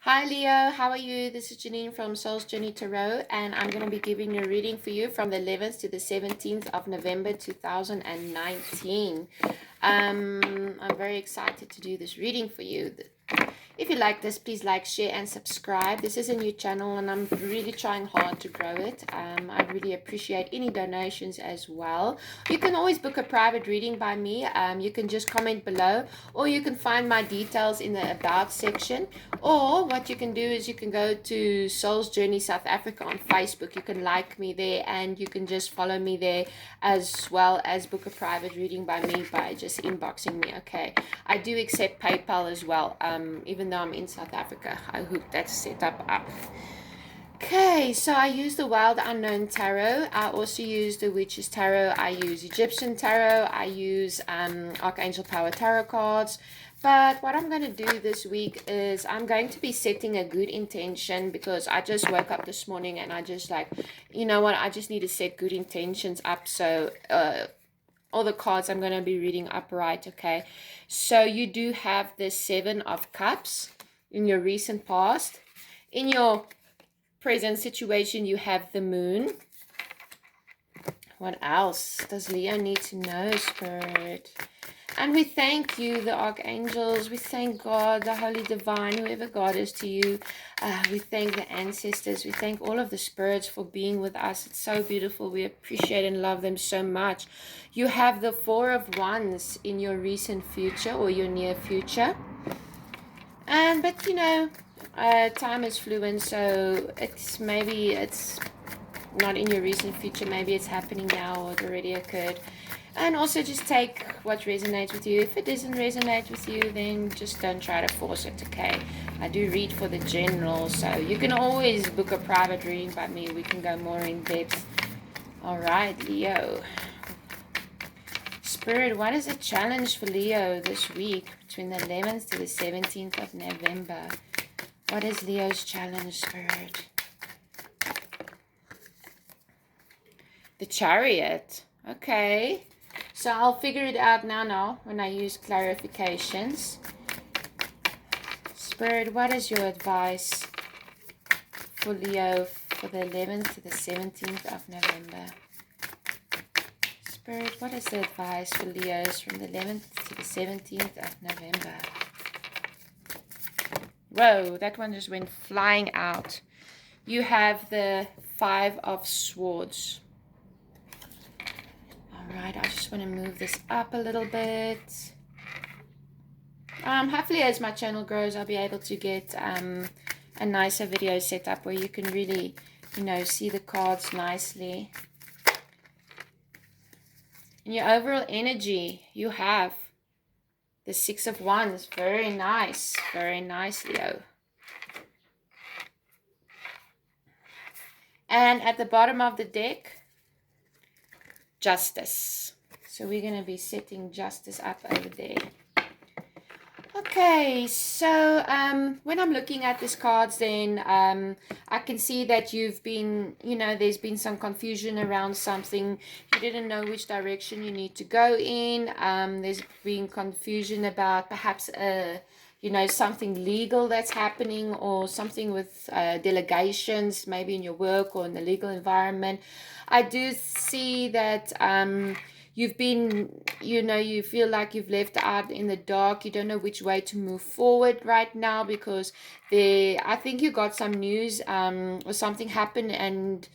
Hi Leo, how are you? This is Janine from Soul's Journey Tarot, and I'm going to be giving you a reading for you from the 11th to the 17th of November 2019. I'm very excited to do this reading for you. If you like this, please like, share, and subscribe. This is a new channel, and I'm really trying hard to grow it. I really appreciate any donations as well. You can always book a private reading by me. You can just comment below, or you can find my details in the About section. Or what you can do is you can go to Soul's Journey South Africa on Facebook. You can like me there, and you can just follow me there, as well as book a private reading by me by just inboxing me. Okay, I do accept PayPal as well. Even though I'm in South Africa, I hope that's set up. Okay, so I use the Wild Unknown Tarot. I also use the Witch's Tarot. I use Egyptian Tarot. I use Archangel Power Tarot cards. But what I'm going to do this week is I'm going to be setting a good intention, because I just woke up this morning and I just like, you know what, I just need to set good intentions up. So all the cards I'm going to be reading upright. Okay, so you do have the Seven of Cups in your recent past. In your present situation, you have the Moon. What else does Leo need to know, Spirit? And we thank you, the archangels. We thank God, the Holy Divine, whoever God is to you. We thank the ancestors. We thank all of the spirits for being with us. It's so beautiful. We appreciate and love them so much. You have the Four of Wands in your recent future or your near future. But you know, time is fluent, so maybe it's not in your recent future. Maybe it's happening now, or it already occurred. And also just take what resonates with you. If it doesn't resonate with you, then just don't try to force it, okay? I do read for the general, so you can always book a private reading by me. We can go more in depth. All right, Leo. Spirit, what is a challenge for Leo this week between the 11th to the 17th of November? What is Leo's challenge, Spirit? The Chariot. Okay. So I'll figure it out now when I use clarifications. Spirit, what is your advice for Leo for the 11th to the 17th of November? Spirit, what is the advice for Leos from the 11th to the 17th of November? Whoa, that one just went flying out. You have the Five of Swords. Alright, I just want to move this up a little bit. Hopefully as my channel grows, I'll be able to get a nicer video set up where you can really, you know, see the cards nicely. In your overall energy, you have the Six of Wands. Very nice, Leo. And at the bottom of the deck, Justice. So we're going to be setting Justice up over there. Okay, so when I'm looking at these cards, then I can see that you've been, you know, there's been some confusion around something. You didn't know which direction you need to go in. There's been confusion about perhaps you know, something legal that's happening, or something with delegations, maybe in your work or in the legal environment. I do see that you've been, you know, you feel like you've left out in the dark. You don't know which way to move forward right now, because I think you got some news or something happened, and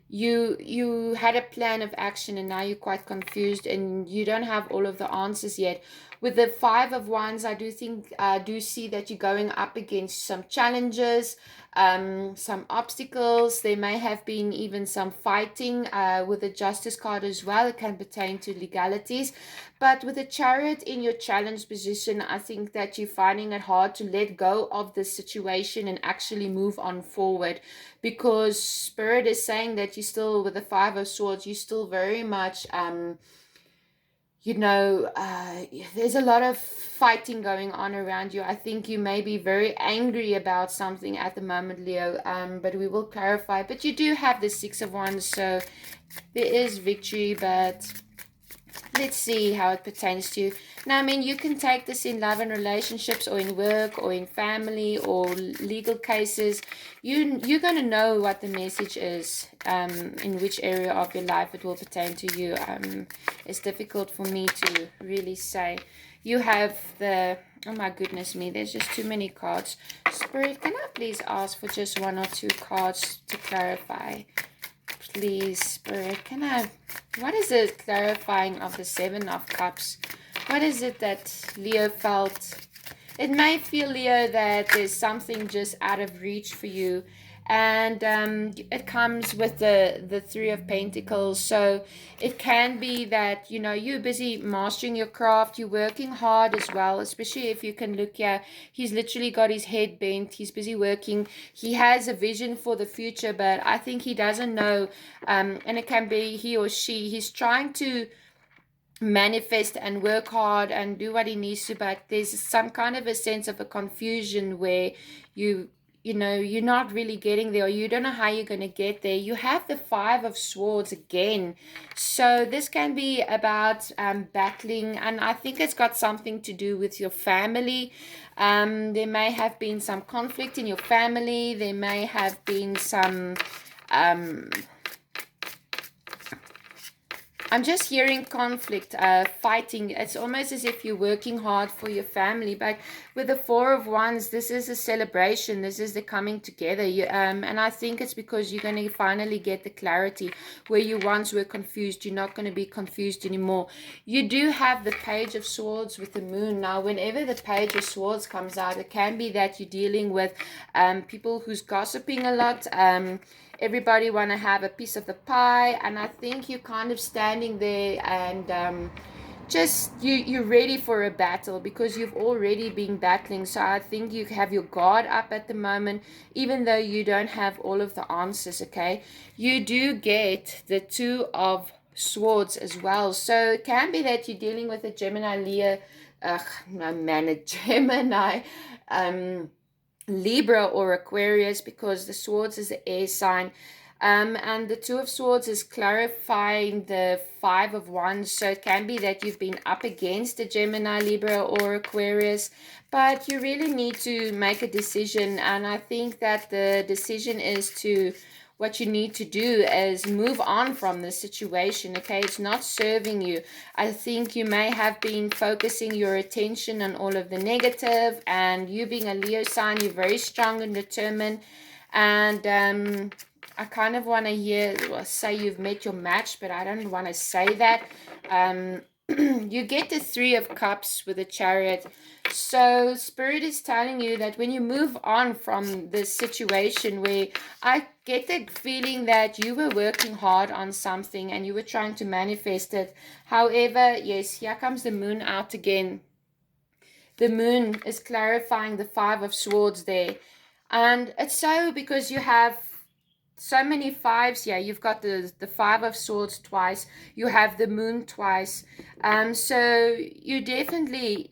you had a plan of action, and now you're quite confused and you don't have all of the answers yet. With the Five of Wands, I do see that you're going up against some challenges, some obstacles. There may have been even some fighting with the Justice card as well. It can pertain to legalities. But with the Chariot in your challenge position, I think that you're finding it hard to let go of the situation and actually move on forward, because Spirit is saying that you still, with the Five of Swords, you're still very much you know, there's a lot of fighting going on around you. I think you may be very angry about something at the moment, Leo, but we will clarify. But you do have the Six of Wands, so there is victory, but Let's see how it pertains to you. Now, I mean, you can take this in love and relationships, or in work, or in family, or legal cases. You're going to know what the message is, in which area of your life it will pertain to you. It's difficult for me to really say. You have the, oh my goodness me, there's just too many cards. Spirit, can I please ask for just one or two cards to clarify? Please, Spirit, what is the clarifying of the Seven of Cups? What is it that Leo felt? It may feel, Leo, that there's something just out of reach for you. And it comes with the Three of Pentacles. So it can be that, you're busy mastering your craft. You're working hard as well, especially if you can look here. He's literally got his head bent. He's busy working. He has a vision for the future, but I think he doesn't know. And it can be he or she. He's trying to manifest and work hard and do what he needs to, but there's some kind of a sense of a confusion where you're not really getting there, or you don't know how you're going to get there. You have the Five of Swords again, so this can be about battling, and I think it's got something to do with your family. There may have been some conflict in your family. There may have been some I'm just hearing conflict, fighting. It's almost as if you're working hard for your family. But with the Four of Wands, this is a celebration. This is the coming together. And I think it's because you're going to finally get the clarity. Where you once were confused, you're not going to be confused anymore. You do have the Page of Swords with the Moon. Now, whenever the Page of Swords comes out, it can be that you're dealing with people who's gossiping a lot. Everybody want to have a piece of the pie, and I think you're kind of standing there and just you're ready for a battle, because you've already been battling. So I think you have your guard up at the moment, even though you don't have all of the answers. Okay, you do get the Two of Swords as well, so it can be that you're dealing with a Gemini, Leo, a Gemini, Libra or Aquarius, because the Swords is the air sign. And the Two of Swords is clarifying the Five of Wands. So it can be that you've been up against a Gemini, Libra, or Aquarius, but you really need to make a decision. And I think that the decision is what you need to do is move on from this situation. Okay, it's not serving you. I think you may have been focusing your attention on all of the negative, and you being a Leo sign, you're very strong and determined. And I kind of want to say you've met your match, but I don't want to say that. You get the Three of Cups with the Chariot. So Spirit is telling you that when you move on from this situation, where I get the feeling that you were working hard on something and you were trying to manifest it. However, yes, here comes the Moon out again. The Moon is clarifying the Five of Swords there. And it's so because you have so many fives. Yeah, you've got the Five of Swords twice, you have the Moon twice. So you definitely,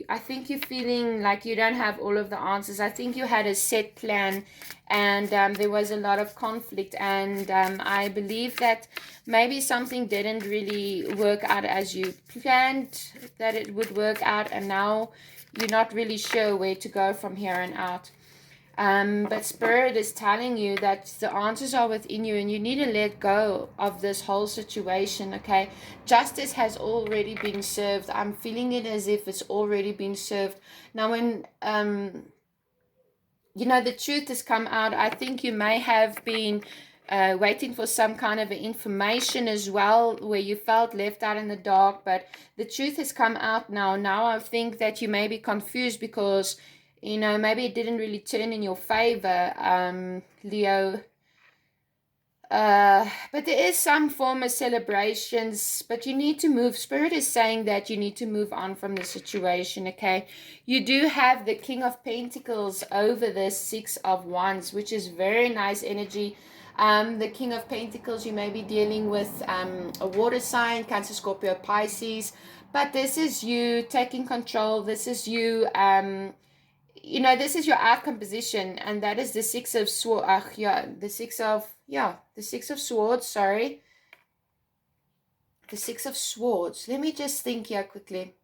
I think you're feeling like you don't have all of the answers. I think you had a set plan, and there was a lot of conflict, and I believe that maybe something didn't really work out as you planned that it would work out, and now you're not really sure where to go from here on out. But Spirit is telling you that the answers are within you, and you need to let go of this whole situation. Okay, justice has already been served. I'm feeling it as if it's already been served. Now, when the truth has come out, I think you may have been waiting for some kind of information as well, where you felt left out in the dark, but the truth has come out now. Now I think that you may be confused because maybe it didn't really turn in your favor, Leo. But there is some form of celebrations, but you need to move. Spirit is saying that you need to move on from the situation, okay? You do have the King of Pentacles over the Six of Wands, which is very nice energy. The King of Pentacles, you may be dealing with a water sign, Cancer, Scorpio, Pisces, but this is you taking control. This is you this is your outcome position, and that is the Six of Swords. The Six of Swords, sorry. The Six of Swords. Let me just think here quickly.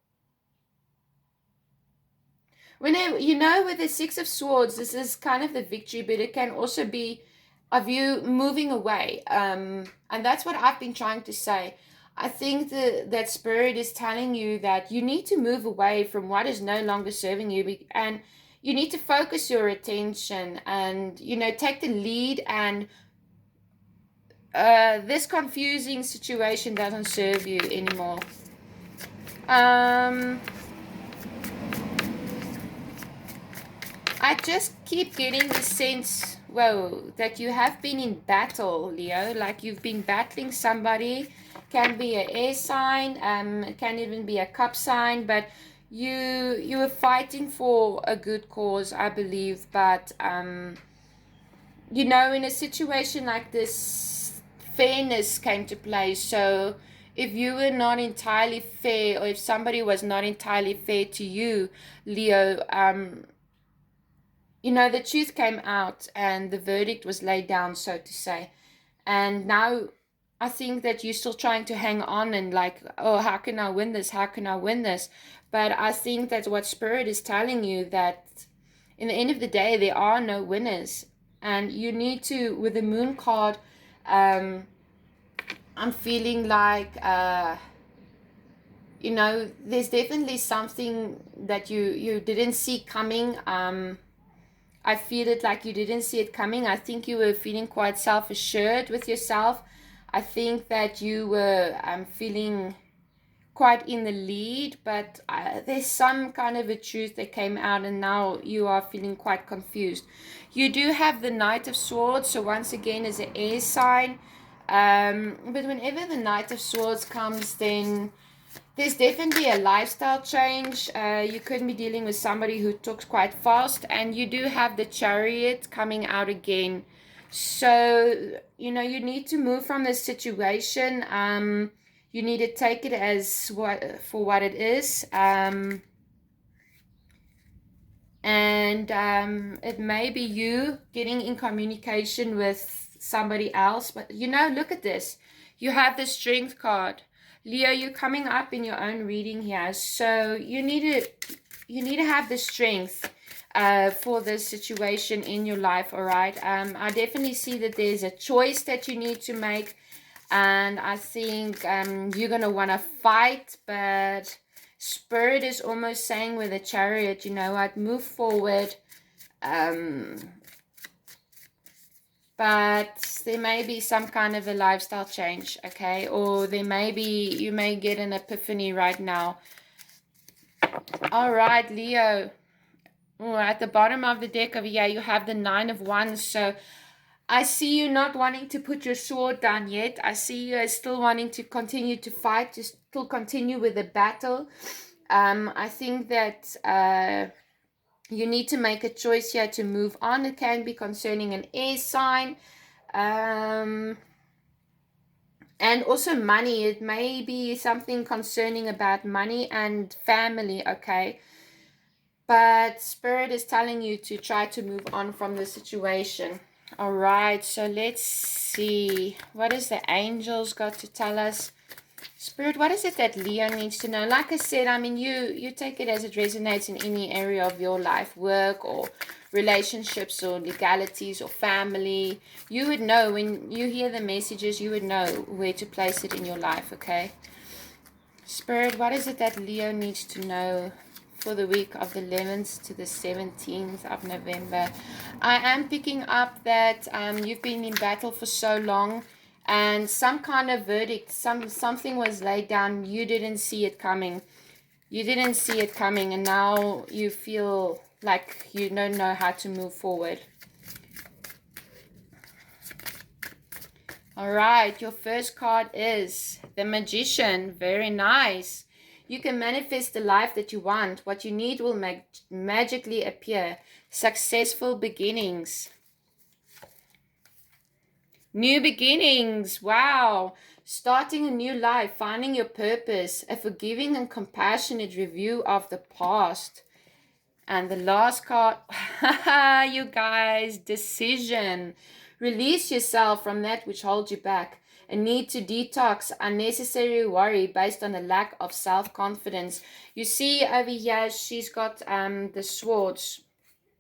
Whenever, with the Six of Swords, this is kind of the victory, but it can also be of you moving away. And that's what I've been trying to say. I think that Spirit is telling you that you need to move away from what is no longer serving you, and you need to focus your attention and, take the lead. And this confusing situation doesn't serve you anymore. I just keep getting the sense, that you have been in battle, Leo. Like you've been battling somebody. Can be an air sign, can even be a cup sign, but you were fighting for a good cause, I believe. But in a situation like this, fairness came to play. So if you were not entirely fair, or if somebody was not entirely fair to you, Leo, the truth came out and the verdict was laid down, so to say. And now I think that you're still trying to hang on and like, oh, how can I win this? How can I win this? But I think that what Spirit is telling you, that in the end of the day, there are no winners. And you need to, with the Moon card, I'm feeling like, there's definitely something that you didn't see coming. I feel it like you didn't see it coming. I think you were feeling quite self-assured with yourself. I think that you were feeling quite in the lead, but there's some kind of a truth that came out, and now you are feeling quite confused. You do have the Knight of Swords, so once again is an air sign. But whenever the Knight of Swords comes, then there's definitely a lifestyle change. You could be dealing with somebody who talks quite fast, and you do have the Chariot coming out again. So, you need to move from this situation. You need to take it as for what it is. And it may be you getting in communication with somebody else. But, look at this. You have the Strength card. Leo, you're coming up in your own reading here. So you need to have the strength for this situation in your life, all right? I definitely see that there's a choice that you need to make. And I think you're going to want to fight, but Spirit is almost saying with the Chariot, I'd move forward. But there may be some kind of a lifestyle change, okay? Or you may get an epiphany right now. All right, Leo. Oh, at the bottom of the deck over here, you have the Nine of Wands. So I see you not wanting to put your sword down yet. I see you as still wanting to continue to fight, to still continue with the battle. I think that you need to make a choice here to move on. It can be concerning an air sign. And also money. It may be something concerning about money and family, okay? But Spirit is telling you to try to move on from the situation. All right, so let's see. What has the angels got to tell us? Spirit, what is it that Leo needs to know? Like I said, you take it as it resonates in any area of your life, work or relationships or legalities or family. You would know when you hear the messages, you would know where to place it in your life, okay? Spirit, what is it that Leo needs to know for the week of the 11th to the 17th of November? I am picking up that you've been in battle for so long, and some kind of verdict, something was laid down. You didn't see it coming. And now you feel like you don't know how to move forward. All right, your first card is the Magician. Very nice. You can manifest the life that you want. What you need will magically appear. Successful beginnings. New beginnings. Wow. Starting a new life. Finding your purpose. A forgiving and compassionate review of the past. And the last card. You guys. Decision. Release yourself from that which holds you back. a need to detox unnecessary worry based on a lack of self-confidence. You see over here, she's got the swords.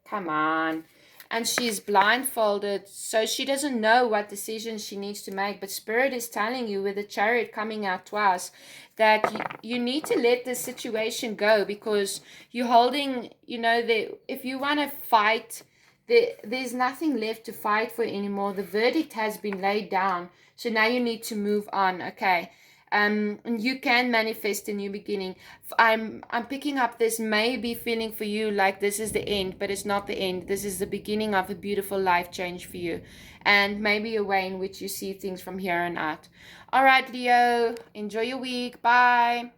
Come on. And she's blindfolded, so she doesn't know what decisions she needs to make. But Spirit is telling you, with the Chariot coming out twice, that you need to let this situation go, because you're holding, if you want to fight, there's nothing left to fight for anymore. The verdict has been laid down. So now you need to move on, okay? And you can manifest a new beginning. I'm picking up this maybe feeling for you like this is the end, but it's not the end. This is the beginning of a beautiful life change for you, and maybe a way in which you see things from here on out. All right, Leo, enjoy your week. Bye.